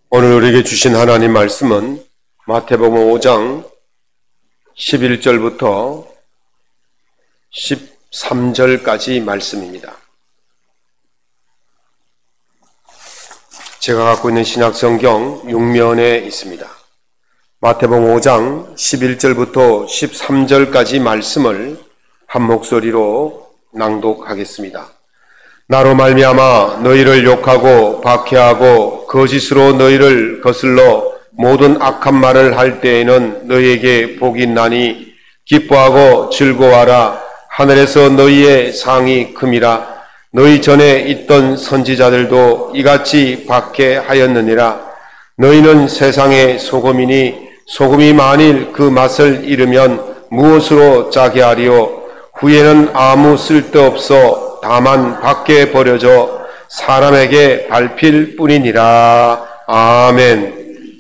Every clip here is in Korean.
오늘 우리에게 주신 하나님 말씀은 마태복음 5장 11절부터 13절까지 말씀입니다. 제가 갖고 있는 신약성경 6면에 있습니다. 마태복음 5장 11절부터 13절까지 말씀을 한 목소리로 낭독하겠습니다. 나로 말미암아 너희를 욕하고 박해하고 거짓으로 너희를 거슬러 모든 악한 말을 할 때에는 너희에게 복이 있나니 기뻐하고 즐거워하라. 하늘에서 너희의 상이 큼이라. 너희 전에 있던 선지자들도 이같이 박해하였느니라. 너희는 세상의 소금이니 소금이 만일 그 맛을 잃으면 무엇으로 짜게 하리요? 후에는 아무 쓸데없어 다만 밖에 버려져 사람에게 밟힐 뿐이니라. 아멘.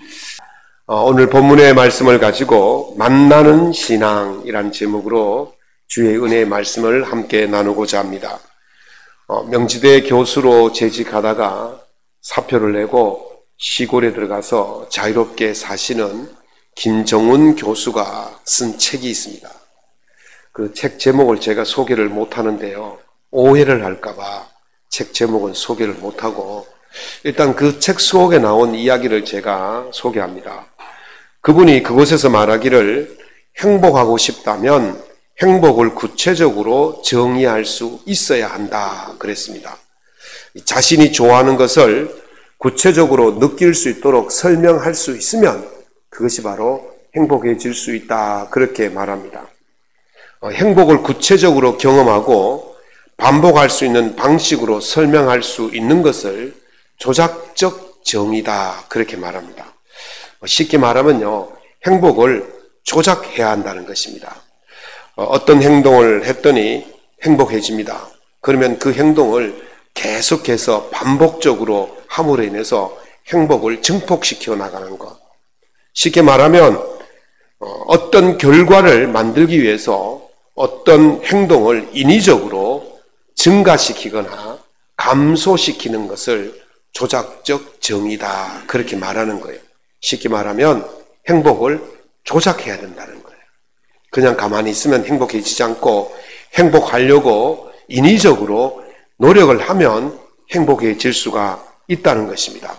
오늘 본문의 말씀을 가지고 만나는 신앙이란 제목으로 주의 은혜의 말씀을 함께 나누고자 합니다. 명지대 교수로 재직하다가 사표를 내고 시골에 들어가서 자유롭게 사시는 김정훈 교수가 쓴 책이 있습니다. 그 책 제목을 제가 소개를 못하는데요, 오해를 할까봐 책 제목은 소개를 못하고 일단 그 책 속에 나온 이야기를 제가 소개합니다. 그분이 그곳에서 말하기를 행복하고 싶다면 행복을 구체적으로 정의할 수 있어야 한다 그랬습니다. 자신이 좋아하는 것을 구체적으로 느낄 수 있도록 설명할 수 있으면 그것이 바로 행복해질 수 있다 그렇게 말합니다. 행복을 구체적으로 경험하고 반복할 수 있는 방식으로 설명할 수 있는 것을 조작적 정의다 그렇게 말합니다. 쉽게 말하면요, 행복을 조작해야 한다는 것입니다. 어떤 행동을 했더니 행복해집니다. 그러면 그 행동을 계속해서 반복적으로 함으로 인해서 행복을 증폭시켜 나가는 것. 쉽게 말하면 어떤 결과를 만들기 위해서 어떤 행동을 인위적으로 증가시키거나 감소시키는 것을 조작적 정의다 그렇게 말하는 거예요. 쉽게 말하면 행복을 조작해야 된다는 거예요. 그냥 가만히 있으면 행복해지지 않고 행복하려고 인위적으로 노력을 하면 행복해질 수가 있다는 것입니다.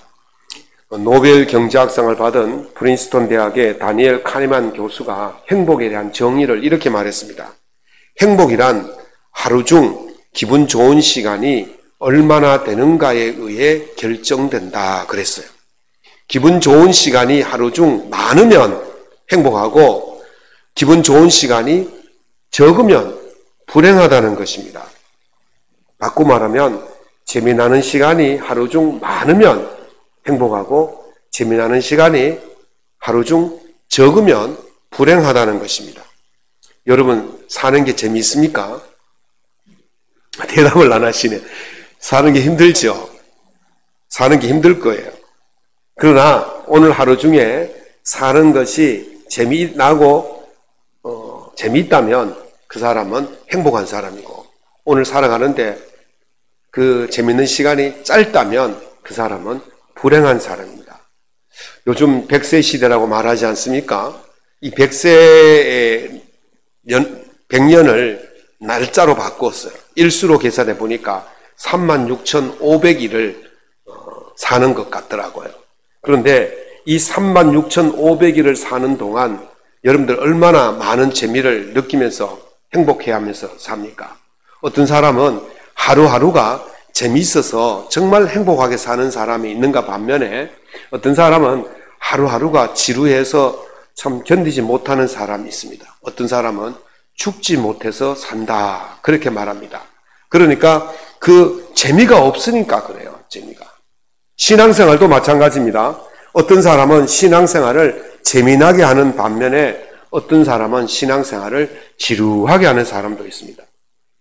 노벨 경제학상을 받은 프린스턴 대학의 다니엘 카니만 교수가 행복에 대한 정의를 이렇게 말했습니다. 행복이란 하루 중 기분 좋은 시간이 얼마나 되는가에 의해 결정된다 그랬어요. 기분 좋은 시간이 하루 중 많으면 행복하고 기분 좋은 시간이 적으면 불행하다는 것입니다. 바꾸고 말하면 재미나는 시간이 하루 중 많으면 행복하고 재미나는 시간이 하루 중 적으면 불행하다는 것입니다. 여러분, 사는 게 재미있습니까? 대답을 안 하시네. 사는 게 힘들죠? 사는 게 힘들 거예요. 그러나 오늘 하루 중에 사는 것이 재미나고 재미있다면 그 사람은 행복한 사람이고, 오늘 살아가는데 그 재미있는 시간이 짧다면 그 사람은 불행한 사람입니다. 요즘 100세 시대라고 말하지 않습니까? 이 100년을 날짜로 바꿨어요. 일수로 계산해 보니까 36,500일을 사는 것 같더라고요. 그런데 이 36,500일을 사는 동안 여러분들 얼마나 많은 재미를 느끼면서 행복해 하면서 삽니까? 어떤 사람은 하루하루가 재미있어서 정말 행복하게 사는 사람이 있는가 반면에 어떤 사람은 하루하루가 지루해서 참 견디지 못하는 사람이 있습니다. 어떤 사람은 죽지 못해서 산다 그렇게 말합니다. 그러니까 그 재미가 없으니까 그래요. 재미가. 신앙생활도 마찬가지입니다. 어떤 사람은 신앙생활을 재미나게 하는 반면에 어떤 사람은 신앙생활을 지루하게 하는 사람도 있습니다.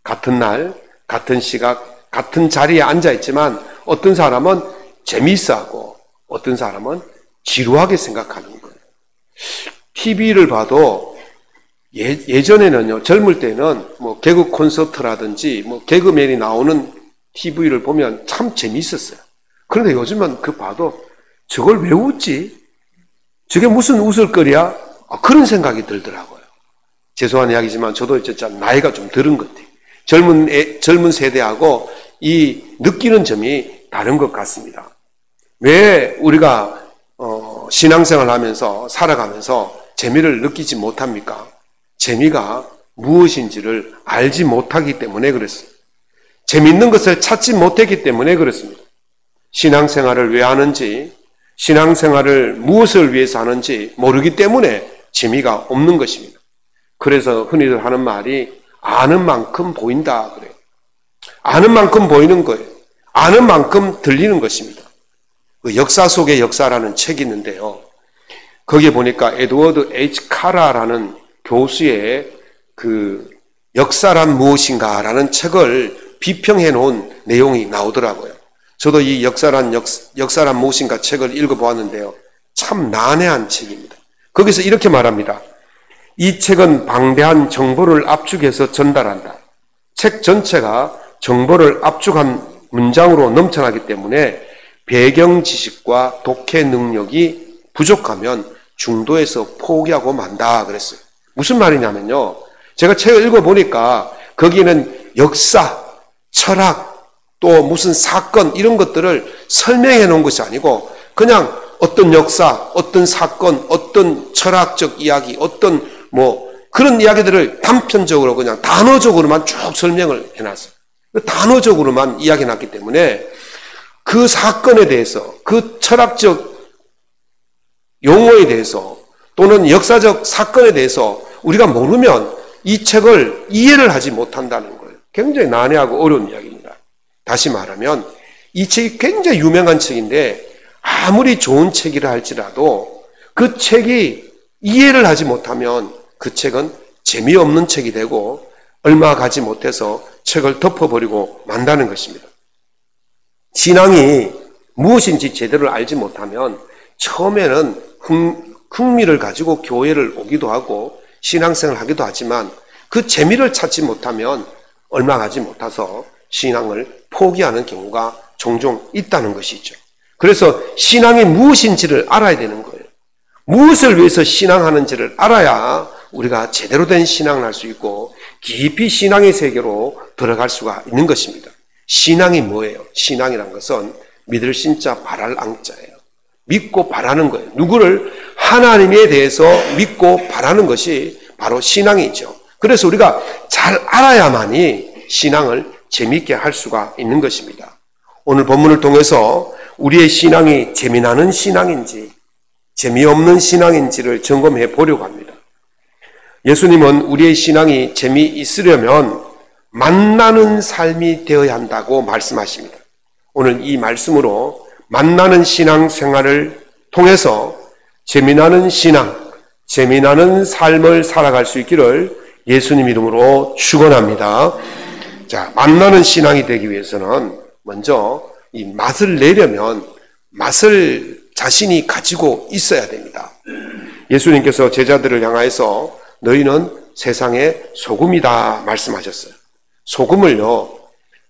같은 날, 같은 시각, 같은 자리에 앉아있지만 어떤 사람은 재미있어하고 어떤 사람은 지루하게 생각하는 거예요. TV를 봐도 예전에는요, 젊을 때는 뭐 개그 콘서트라든지 뭐 개그맨이 나오는 TV를 보면 참 재미있었어요. 그런데 요즘은 그 봐도 저걸 왜 웃지? 저게 무슨 웃을거리야? 그런 생각이 들더라고요. 죄송한 이야기지만 저도 진짜 나이가 좀 들은 것 같아요. 젊은 세대하고 이 느끼는 점이 다른 것 같습니다. 왜 우리가 신앙생활 하면서 살아가면서 재미를 느끼지 못합니까? 재미가 무엇인지를 알지 못하기 때문에 그렇습니다. 재미있는 것을 찾지 못했기 때문에 그렇습니다. 신앙생활을 왜 하는지, 신앙생활을 무엇을 위해서 하는지 모르기 때문에 재미가 없는 것입니다. 그래서 흔히들 하는 말이 아는 만큼 보인다 그래요. 아는 만큼 보이는 거예요. 아는 만큼 들리는 것입니다. 그 역사 속의 역사라는 책이 있는데요. 거기에 보니까 에드워드 H. 카라라는 교수의 그 역사란 무엇인가라는 책을 비평해 놓은 내용이 나오더라고요. 저도 이 역사란 무엇인가 책을 읽어보았는데요. 참 난해한 책입니다. 거기서 이렇게 말합니다. 이 책은 방대한 정보를 압축해서 전달한다. 책 전체가 정보를 압축한 문장으로 넘쳐나기 때문에 배경 지식과 독해 능력이 부족하면 중도에서 포기하고 만다 그랬어요. 무슨 말이냐면요. 제가 책을 읽어보니까 거기에는 역사, 철학, 또 무슨 사건 이런 것들을 설명해 놓은 것이 아니고 그냥 어떤 역사, 어떤 사건, 어떤 철학적 이야기, 어떤 그런 이야기들을 단편적으로 그냥 단어적으로만 쭉 설명을 해놨어요. 단어적으로만 이야기해놨기 때문에 그 사건에 대해서, 그 철학적 용어에 대해서 또는 역사적 사건에 대해서 우리가 모르면 이 책을 이해를 하지 못한다는 거예요. 굉장히 난해하고 어려운 이야기입니다. 다시 말하면 이 책이 굉장히 유명한 책인데 아무리 좋은 책이라 할지라도 그 책이 이해를 하지 못하면 그 책은 재미없는 책이 되고 얼마 가지 못해서 책을 덮어버리고 만다는 것입니다. 신앙이 무엇인지 제대로 알지 못하면 처음에는 흥미를 가지고 교회를 오기도 하고 신앙생활을 하기도 하지만 그 재미를 찾지 못하면 얼마 가지 못해서 신앙을 포기하는 경우가 종종 있다는 것이죠. 그래서 신앙이 무엇인지를 알아야 되는 거예요. 무엇을 위해서 신앙하는지를 알아야 우리가 제대로 된 신앙을 할 수 있고 깊이 신앙의 세계로 들어갈 수가 있는 것입니다. 신앙이 뭐예요? 신앙이란 것은 믿을 신자 바랄 앙자예요. 믿고 바라는 거예요. 누구를? 하나님에 대해서 믿고 바라는 것이 바로 신앙이죠. 그래서 우리가 잘 알아야만이 신앙을 재미있게 할 수가 있는 것입니다. 오늘 본문을 통해서 우리의 신앙이 재미나는 신앙인지 재미없는 신앙인지를 점검해 보려고 합니다. 예수님은 우리의 신앙이 재미있으려면 만나는 삶이 되어야 한다고 말씀하십니다. 오늘 이 말씀으로 만나는 신앙 생활을 통해서 재미나는 신앙, 재미나는 삶을 살아갈 수 있기를 예수님 이름으로 축원합니다. 자, 만나는 신앙이 되기 위해서는 먼저 이 맛을 내려면 맛을 자신이 가지고 있어야 됩니다. 예수님께서 제자들을 향하여서 너희는 세상의 소금이다 말씀하셨어요. 소금을요,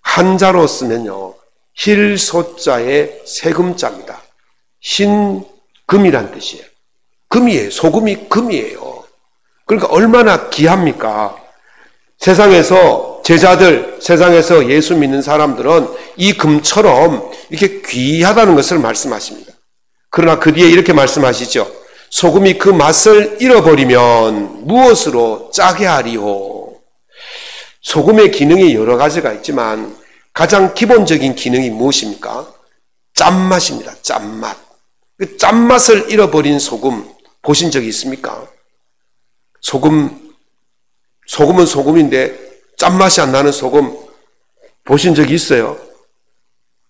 한자로 쓰면요, 힐소자의 세금자입니다. 흰금이란 뜻이에요. 금이에요. 소금이 금이에요. 그러니까 얼마나 귀합니까? 세상에서 제자들, 세상에서 예수 믿는 사람들은 이 금처럼 이렇게 귀하다는 것을 말씀하십니다. 그러나 그 뒤에 이렇게 말씀하시죠. 소금이 그 맛을 잃어버리면 무엇으로 짜게 하리요? 소금의 기능이 여러 가지가 있지만 가장 기본적인 기능이 무엇입니까? 짠맛입니다. 짠맛. 그 짠맛을 잃어버린 소금 보신 적이 있습니까? 소금은 소금인데 짠맛이 안 나는 소금 보신 적이 있어요?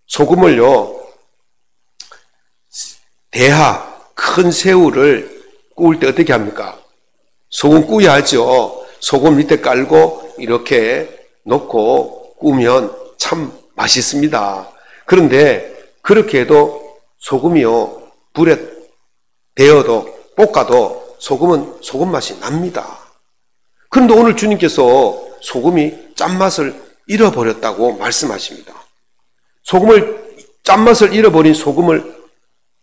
소금을요, 대하, 큰 새우를 구울 때 어떻게 합니까? 소금 구워야죠. 소금 밑에 깔고 이렇게 놓고 구우면 참 맛있습니다. 그런데 그렇게 해도 소금이요, 불에 데워도 볶아도 소금은 소금 맛이 납니다. 그런데 오늘 주님께서 소금이 짠맛을 잃어버렸다고 말씀하십니다. 짠맛을 잃어버린 소금을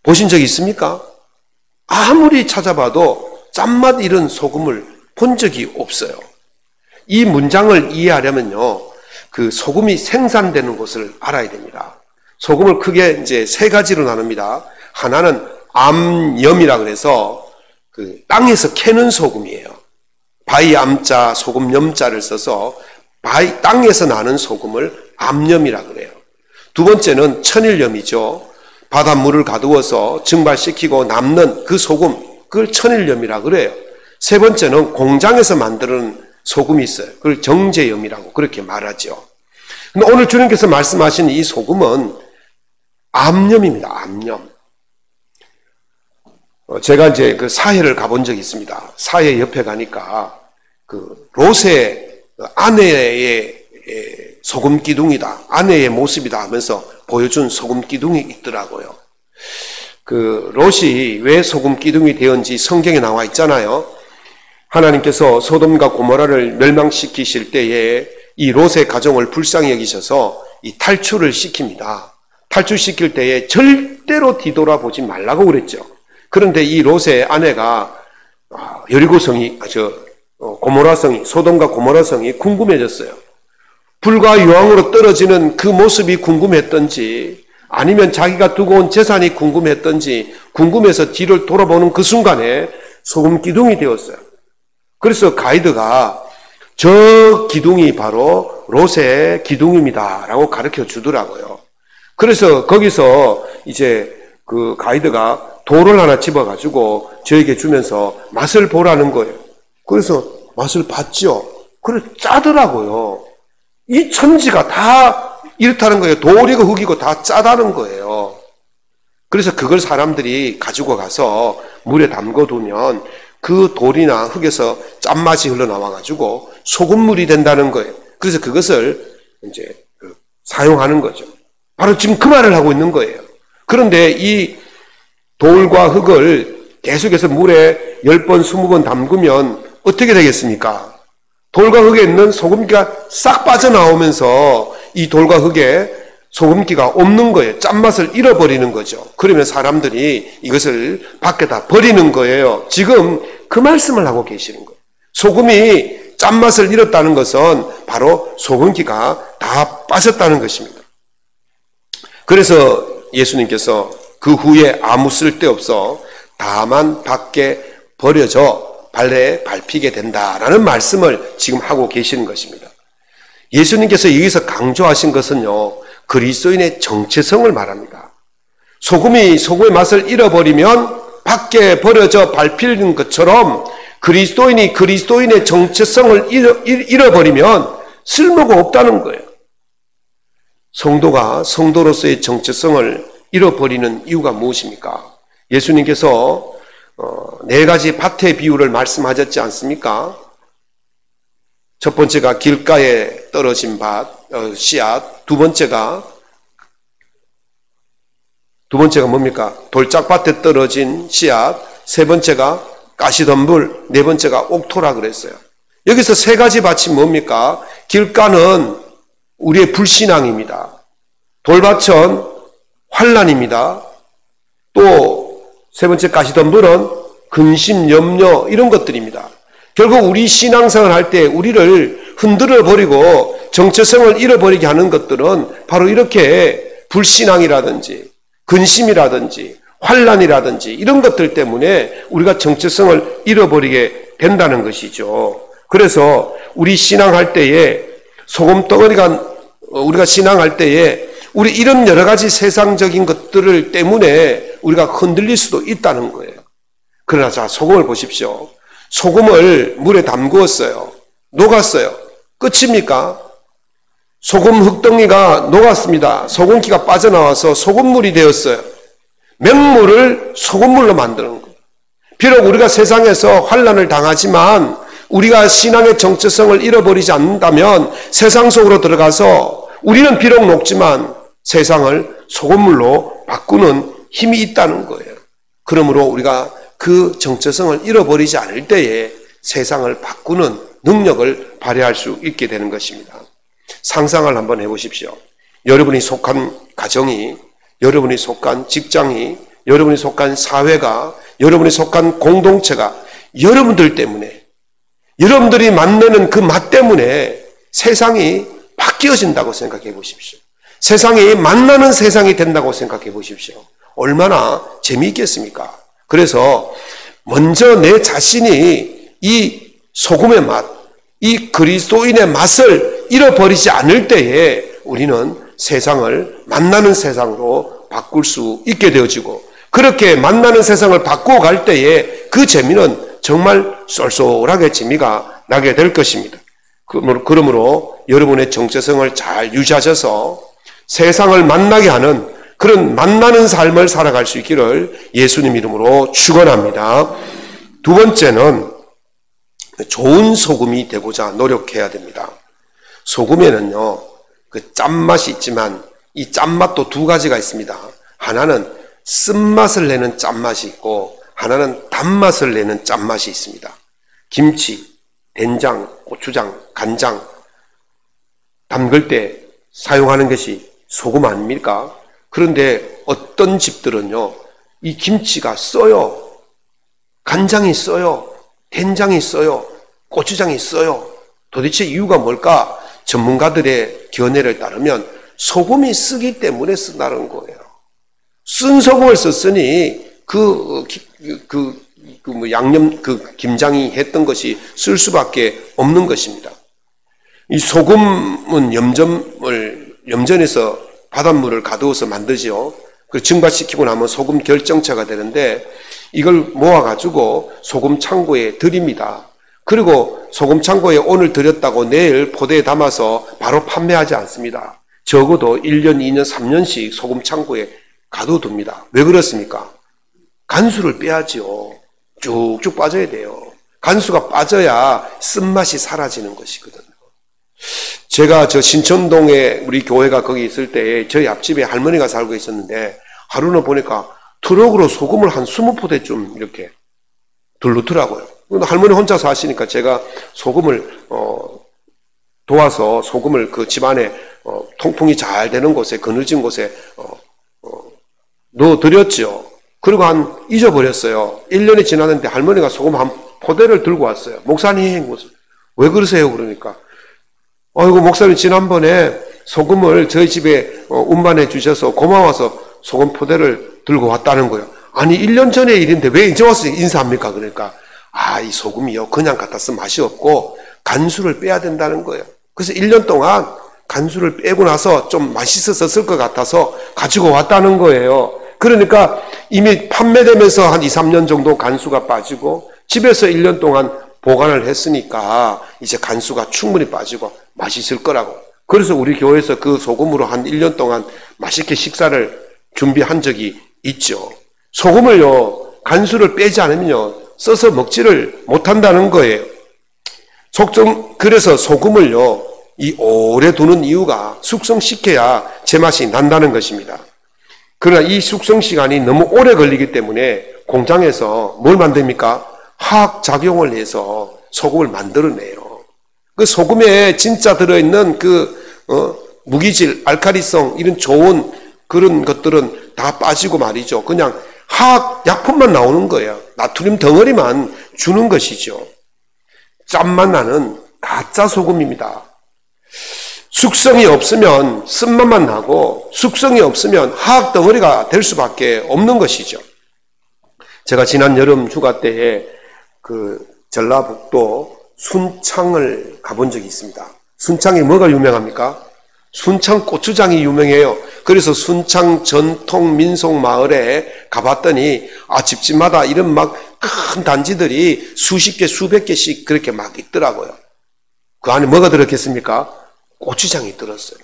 보신 적 있습니까? 아무리 찾아봐도 짠맛 이런 소금을 본 적이 없어요. 이 문장을 이해하려면요, 그 소금이 생산되는 곳을 알아야 됩니다. 소금을 크게 이제 세 가지로 나눕니다. 하나는 암염이라 그래서 그 땅에서 캐는 소금이에요. 바위 암자, 소금 염자를 써서 땅에서 나는 소금을 암염이라 그래요. 두 번째는 천일염이죠. 바닷물을 가두어서 증발시키고 남는 그 소금, 그걸 천일염이라 그래요. 세 번째는 공장에서 만드는 소금이 있어요. 그걸 정제염이라고 그렇게 말하죠. 근데 오늘 주님께서 말씀하신 이 소금은 암염입니다. 암염. 제가 이제 그 사해를 가본 적이 있습니다. 사해 옆에 가니까 그 롯의 아내의 소금 기둥이다, 아내의 모습이다 하면서 보여준 소금 기둥이 있더라고요. 그 롯이 왜 소금 기둥이 되었는지 성경에 나와 있잖아요. 하나님께서 소돔과 고모라를 멸망시키실 때에 이 롯의 가정을 불쌍히 여기셔서 이 탈출을 시킵니다. 탈출시킬 때에 절대로 뒤돌아보지 말라고 그랬죠. 그런데 이 롯의 아내가 여리고성이, 고모라성이, 소돔과 고모라성이 궁금해졌어요. 불과 유황으로 떨어지는 그 모습이 궁금했던지, 아니면 자기가 두고 온 재산이 궁금했던지, 궁금해서 뒤를 돌아보는 그 순간에 소금 기둥이 되었어요. 그래서 가이드가 저 기둥이 바로 롯의 기둥입니다 라고 가르쳐 주더라고요. 그래서 거기서 이제 그 가이드가 돌을 하나 집어가지고 저에게 주면서 맛을 보라는 거예요. 그래서 맛을 봤죠. 그래 짜더라고요. 이 천지가 다 이렇다는 거예요. 돌이고 흙이고 다 짜다는 거예요. 그래서 그걸 사람들이 가지고 가서 물에 담궈두면 그 돌이나 흙에서 짠맛이 흘러나와가지고 소금물이 된다는 거예요. 그래서 그것을 이제 사용하는 거죠. 바로 지금 그 말을 하고 있는 거예요. 그런데 이 돌과 흙을 계속해서 물에 10번, 20번 담그면 어떻게 되겠습니까? 돌과 흙에 있는 소금기가 싹 빠져나오면서 이 돌과 흙에 소금기가 없는 거예요. 짠맛을 잃어버리는 거죠. 그러면 사람들이 이것을 밖에다 버리는 거예요. 지금 그 말씀을 하고 계시는 거예요. 소금이 짠맛을 잃었다는 것은 바로 소금기가 다 빠졌다는 것입니다. 그래서 예수님께서 그 후에 아무 쓸데없어 다만 밖에 버려져 발에 밟히게 된다라는 말씀을 지금 하고 계시는 것입니다. 예수님께서 여기서 강조하신 것은요, 그리스도인의 정체성을 말합니다. 소금의 맛을 잃어버리면 밖에 버려져 밟히는 것처럼 그리스도인이 그리스도인의 정체성을 잃어버리면 쓸모가 없다는 거예요. 성도가 성도로서의 정체성을 잃어버리는 이유가 무엇입니까? 예수님께서 4가지 밭의 비유를 말씀하셨지 않습니까? 첫 번째가 길가에 떨어진 씨앗, 두 번째가 뭡니까? 돌짝밭에 떨어진 씨앗, 세 번째가 가시덤불, 네 번째가 옥토라 그랬어요. 여기서 3가지 밭이 뭡니까? 길가는 우리의 불신앙입니다. 돌밭은 환난입니다. 또 세 번째 가시덤불은 근심, 염려 이런 것들입니다. 결국 우리 신앙생활 할 때 우리를 흔들어 버리고 정체성을 잃어버리게 하는 것들은 바로 이렇게 불신앙이라든지 근심이라든지 환난이라든지 이런 것들 때문에 우리가 정체성을 잃어버리게 된다는 것이죠. 그래서 우리 신앙할 때에 소금덩어리가 우리가 신앙할 때에 우리 이런 여러 가지 세상적인 것들을 때문에 우리가 흔들릴 수도 있다는 거예요. 그러나 자, 소금을 보십시오. 소금을 물에 담그었어요. 녹았어요. 끝입니까? 소금 흙덩이가 녹았습니다. 소금기가 빠져나와서 소금물이 되었어요. 맹물을 소금물로 만드는 거예요. 비록 우리가 세상에서 환난을 당하지만 우리가 신앙의 정체성을 잃어버리지 않는다면 세상 속으로 들어가서 우리는 비록 녹지만 세상을 소금물로 바꾸는 힘이 있다는 거예요. 그러므로 우리가 그 정체성을 잃어버리지 않을 때에 세상을 바꾸는 능력을 발휘할 수 있게 되는 것입니다. 상상을 한번 해보십시오. 여러분이 속한 가정이, 여러분이 속한 직장이 여러분이 속한 사회가, 여러분이 속한 공동체가 여러분들 때문에, 여러분들이 만나는 그 맛 때문에 세상이 바뀌어진다고 생각해 보십시오. 세상이 만나는 세상이 된다고 생각해 보십시오. 얼마나 재미있겠습니까? 그래서 먼저 내 자신이 이 소금의 맛, 이 그리스도인의 맛을 잃어버리지 않을 때에 우리는 세상을 만나는 세상으로 바꿀 수 있게 되어지고, 그렇게 만나는 세상을 바꾸어 갈 때에 그 재미는 정말 쏠쏠하게 재미가 나게 될 것입니다. 그러므로 여러분의 정체성을 잘 유지하셔서 세상을 만나게 하는 그런 만나는 삶을 살아갈 수 있기를 예수님 이름으로 축원합니다. 두 번째는 좋은 소금이 되고자 노력해야 됩니다. 소금에는요, 그 짠맛이 있지만 이 짠맛도 두 가지가 있습니다. 하나는 쓴맛을 내는 짠맛이 있고 하나는 단맛을 내는 짠맛이 있습니다. 김치, 된장, 고추장, 간장 담글 때 사용하는 것이 소금 아닙니까? 그런데 어떤 집들은요, 이 김치가 써요. 간장이 써요. 된장이 써요. 고추장이 써요. 도대체 이유가 뭘까? 전문가들의 견해를 따르면 소금이 쓰기 때문에 쓴다는 거예요. 쓴 소금을 썼으니 양념, 김장이 했던 것이 쓸 수밖에 없는 것입니다. 이 소금은 염전에서 바닷물을 가두어서 만들죠. 그리고 증발시키고 나면 소금 결정체가 되는데 이걸 모아가지고 소금 창고에 들입니다. 그리고 소금 창고에 오늘 들였다고 내일 포대에 담아서 바로 판매하지 않습니다. 적어도 1년, 2년, 3년씩 소금 창고에 가둬둡니다. 왜 그렇습니까? 간수를 빼야지요. 쭉쭉 빠져야 돼요. 간수가 빠져야 쓴맛이 사라지는 것이거든요. 제가 신천동에 우리 교회가 거기 있을 때 저희 앞집에 할머니가 살고 있었는데 하루는 보니까 트럭으로 소금을 한 20포대쯤 이렇게 들르더라고요. 할머니 혼자 사시니까 제가 소금을 도와서 소금을 그 집안에 통풍이 잘 되는 곳에, 그늘진 곳에 넣어드렸죠. 그리고 잊어버렸어요. 1년이 지났는데 할머니가 소금 한 포대를 들고 왔어요. 목사님, 왜 그러세요? 그러니까 아이고, 목사님 지난번에 소금을 저희 집에 운반해 주셔서 고마워서 소금 포대를 들고 왔다는 거예요. 아니 1년 전의 일인데 왜 이제 와서 인사합니까? 그러니까 이 소금이요, 그냥 갖다 쓰면 맛이 없고 간수를 빼야 된다는 거예요. 그래서 1년 동안 간수를 빼고 나서 좀 맛있었을 것 같아서 가지고 왔다는 거예요. 그러니까 이미 판매되면서 한 2, 3년 정도 간수가 빠지고 집에서 1년 동안 보관을 했으니까 이제 간수가 충분히 빠지고 맛있을 거라고. 그래서 우리 교회에서 그 소금으로 한 1년 동안 맛있게 식사를 준비한 적이 있죠. 소금을요, 간수를 빼지 않으면요, 써서 먹지를 못한다는 거예요. 그래서 소금을요, 이 오래 두는 이유가 숙성시켜야 제맛이 난다는 것입니다. 그러나 이 숙성 시간이 너무 오래 걸리기 때문에 공장에서 뭘 만듭니까? 화학작용을 해서 소금을 만들어내요. 그 소금에 진짜 들어있는 무기질, 알칼리성, 이런 좋은 그런 것들은 다 빠지고 말이죠. 그냥 화학약품만 나오는 거예요. 나트륨 덩어리만 주는 것이죠. 짠맛 나는 가짜 소금입니다. 숙성이 없으면 쓴맛만 나고 숙성이 없으면 화학 덩어리가 될 수밖에 없는 것이죠. 제가 지난 여름 휴가 때에 전라북도 순창을 가본 적이 있습니다. 순창이 뭐가 유명합니까? 순창 고추장이 유명해요. 그래서 순창 전통 민속 마을에 가봤더니 집집마다 이런 막 큰 단지들이 수십 개, 수백 개씩 그렇게 막 있더라고요. 그 안에 뭐가 들었겠습니까? 고추장이 들었어요.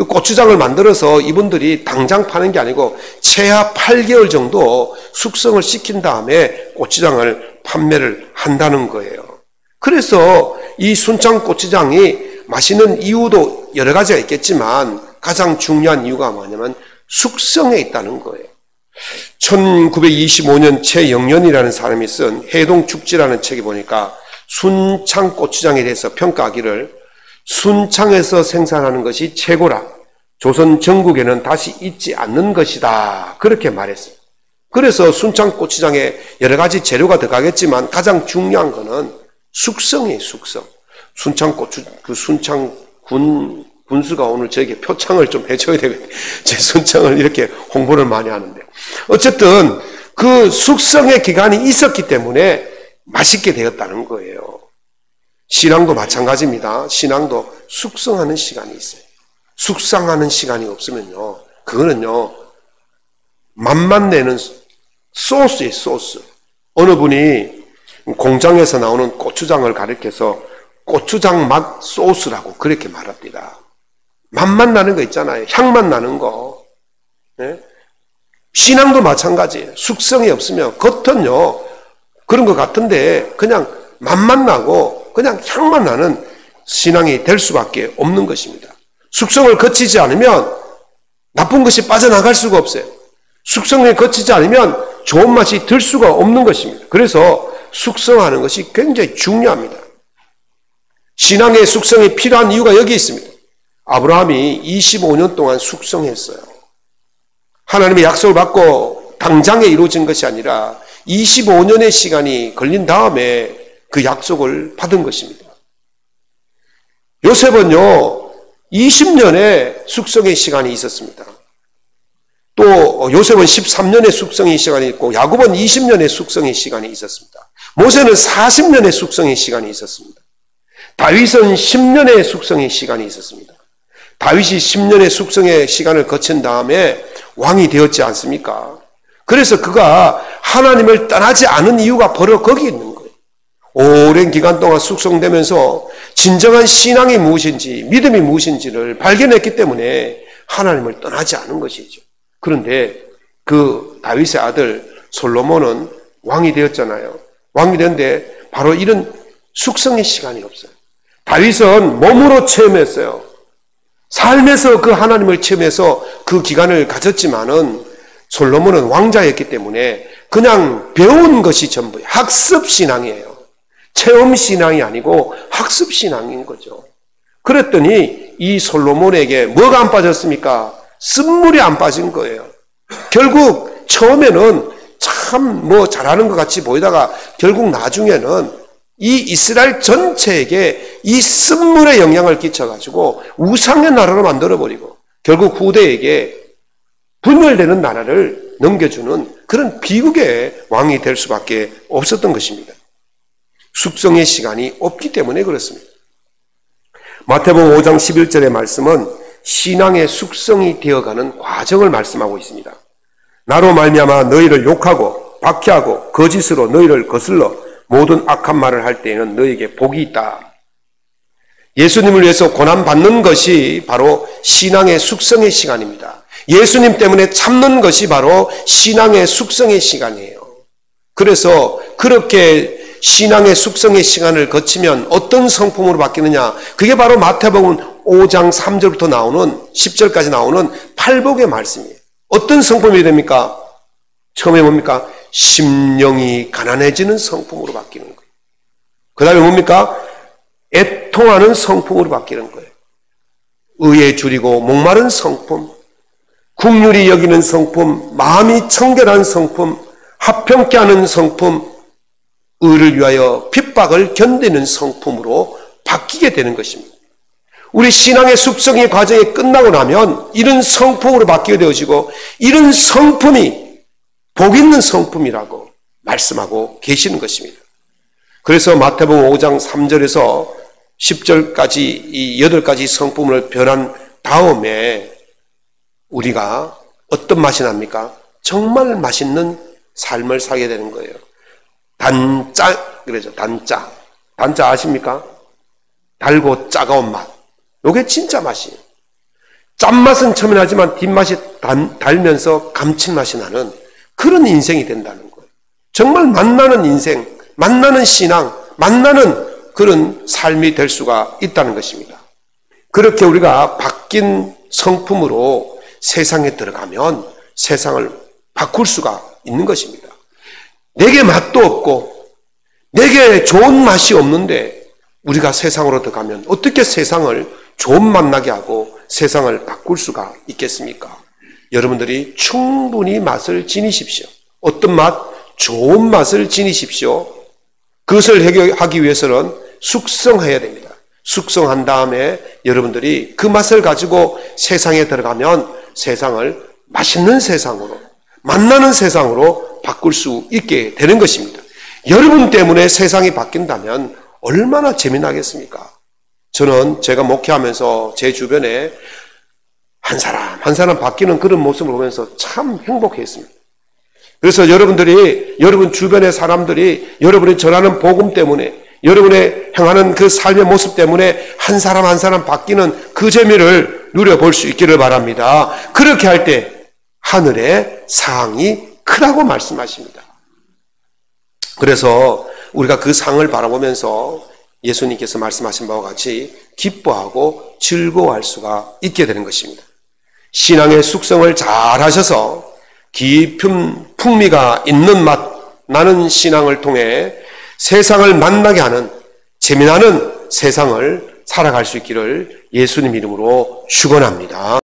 고추장을 만들어서 이분들이 당장 파는 게 아니고 최하 8개월 정도 숙성을 시킨 다음에 고추장을 판매를 한다는 거예요. 그래서 이 순창 고추장이 맛있는 이유도 여러 가지가 있겠지만 가장 중요한 이유가 뭐냐면 숙성에 있다는 거예요. 1925년 최영련이라는 사람이 쓴 해동축지라는 책에 보니까 순창 고추장에 대해서 평가하기를 순창에서 생산하는 것이 최고라. 조선 전국에는 다시 있지 않는 것이다. 그렇게 말했어요. 그래서 순창 고추장에 여러 가지 재료가 들어가겠지만 가장 중요한 거는 숙성이에요, 숙성. 순창 군수가 오늘 저에게 표창을 좀 해줘야 되겠네요. 제 순창을 이렇게 홍보를 많이 하는데. 어쨌든 그 숙성의 기간이 있었기 때문에 맛있게 되었다는 거예요. 신앙도 마찬가지입니다. 신앙도 숙성하는 시간이 있어요. 숙성하는 시간이 없으면요, 그거는요, 맛만 내는 소스예요, 소스. 어느 분이 공장에서 나오는 고추장을 가리켜서 고추장 맛 소스라고 그렇게 말합니다. 맛만 나는 거 있잖아요. 향만 나는 거. 네? 신앙도 마찬가지예요. 숙성이 없으면 겉은요, 그런 것 같은데 그냥 맛만 나고 그냥 향만 나는 신앙이 될 수밖에 없는 것입니다. 숙성을 거치지 않으면 나쁜 것이 빠져나갈 수가 없어요. 숙성을 거치지 않으면 좋은 맛이 들 수가 없는 것입니다. 그래서 숙성하는 것이 굉장히 중요합니다. 신앙의 숙성이 필요한 이유가 여기 있습니다. 아브라함이 25년 동안 숙성했어요. 하나님의 약속을 받고 당장에 이루어진 것이 아니라 25년의 시간이 걸린 다음에 그 약속을 받은 것입니다. 요셉은요, 20년의 숙성의 시간이 있었습니다. 또 요셉은 13년의 숙성의 시간이 있고 야곱은 20년의 숙성의 시간이 있었습니다. 모세는 40년의 숙성의 시간이 있었습니다. 다윗은 10년의 숙성의 시간이 있었습니다. 다윗이 10년의 숙성의 시간을 거친 다음에 왕이 되었지 않습니까? 그래서 그가 하나님을 떠나지 않은 이유가 바로 거기 있는 거예요. 오랜 기간 동안 숙성되면서 진정한 신앙이 무엇인지, 믿음이 무엇인지를 발견했기 때문에 하나님을 떠나지 않은 것이죠. 그런데 그 다윗의 아들 솔로몬은 왕이 되었잖아요. 왕이 되었는데 바로 이런 숙성의 시간이 없어요. 다윗은 몸으로 체험했어요. 삶에서 그 하나님을 체험해서 그 기간을 가졌지만은 솔로몬은 왕자였기 때문에 그냥 배운 것이 전부예요. 학습신앙이에요. 체험신앙이 아니고 학습신앙인 거죠. 그랬더니 이 솔로몬에게 뭐가 안 빠졌습니까? 쓴물이 안 빠진 거예요. 결국 처음에는 참 잘하는 것 같이 보이다가 결국 나중에는 이 이스라엘 전체에게 이 쓴물의 영향을 끼쳐가지고 우상의 나라로 만들어버리고 결국 후대에게 분열되는 나라를 넘겨주는 그런 비극의 왕이 될 수밖에 없었던 것입니다. 숙성의 시간이 없기 때문에 그렇습니다. 마태복음 5장 11절의 말씀은 신앙의 숙성이 되어가는 과정을 말씀하고 있습니다. 나로 말미암아 너희를 욕하고 박해하고 거짓으로 너희를 거슬러 모든 악한 말을 할 때에는 너희에게 복이 있다. 예수님을 위해서 고난받는 것이 바로 신앙의 숙성의 시간입니다. 예수님 때문에 참는 것이 바로 신앙의 숙성의 시간이에요. 그래서 그렇게 신앙의 숙성의 시간을 거치면 어떤 성품으로 바뀌느냐? 그게 바로 마태복음 5장 3절부터 나오는 10절까지 나오는 팔복의 말씀이에요. 어떤 성품이 됩니까? 처음에 뭡니까? 심령이 가난해지는 성품으로 바뀌는 거예요. 그 다음에 뭡니까? 애통하는 성품으로 바뀌는 거예요. 의에 줄이고 목마른 성품, 긍휼히 여기는 성품, 마음이 청결한 성품, 합평케 하는 성품, 의를 위하여 핍박을 견디는 성품으로 바뀌게 되는 것입니다. 우리 신앙의 숙성의 과정이 끝나고 나면 이런 성품으로 바뀌게 되어지고 이런 성품이 복 있는 성품이라고 말씀하고 계시는 것입니다. 그래서 마태복음 5장 3절에서 10절까지 이 8가지 성품을 변한 다음에 우리가 어떤 맛이 납니까? 정말 맛있는 삶을 살게 되는 거예요. 단짜, 그러죠. 단짜. 단짜 아십니까? 달고 차가운 맛. 이게 진짜 맛이에요. 짠맛은 처음에 나지만 뒷맛이 달면서 감칠맛이 나는 그런 인생이 된다는 거예요. 정말 맛나는 인생, 맛나는 신앙, 맛나는 그런 삶이 될 수가 있다는 것입니다. 그렇게 우리가 바뀐 성품으로 세상에 들어가면 세상을 바꿀 수가 있는 것입니다. 내게 맛도 없고 내게 좋은 맛이 없는데 우리가 세상으로 들어가면 어떻게 세상을 좋은 맛 나게 하고 세상을 바꿀 수가 있겠습니까? 여러분들이 충분히 맛을 지니십시오. 어떤 맛? 좋은 맛을 지니십시오. 그것을 해결하기 위해서는 숙성해야 됩니다. 숙성한 다음에 여러분들이 그 맛을 가지고 세상에 들어가면 세상을 맛있는 세상으로, 만나는 세상으로 바꿀 수 있게 되는 것입니다. 여러분 때문에 세상이 바뀐다면 얼마나 재미나겠습니까? 저는 제가 목회하면서 제 주변에 한 사람 바뀌는 그런 모습을 보면서 참 행복했습니다. 그래서 여러분들이, 여러분 주변의 사람들이 여러분이 전하는 복음 때문에, 여러분의 행하는 그 삶의 모습 때문에 한 사람 바뀌는 그 재미를 누려볼 수 있기를 바랍니다. 그렇게 할 때 하늘의 상이 크다고 말씀하십니다. 그래서 우리가 그 상을 바라보면서 예수님께서 말씀하신 바와 같이 기뻐하고 즐거워할 수가 있게 되는 것입니다. 신앙의 숙성을 잘 하셔서 깊은 풍미가 있는 맛 나는 신앙을 통해 세상을 만나게 하는 재미나는 세상을 살아갈 수 있기를 예수님 이름으로 축원합니다.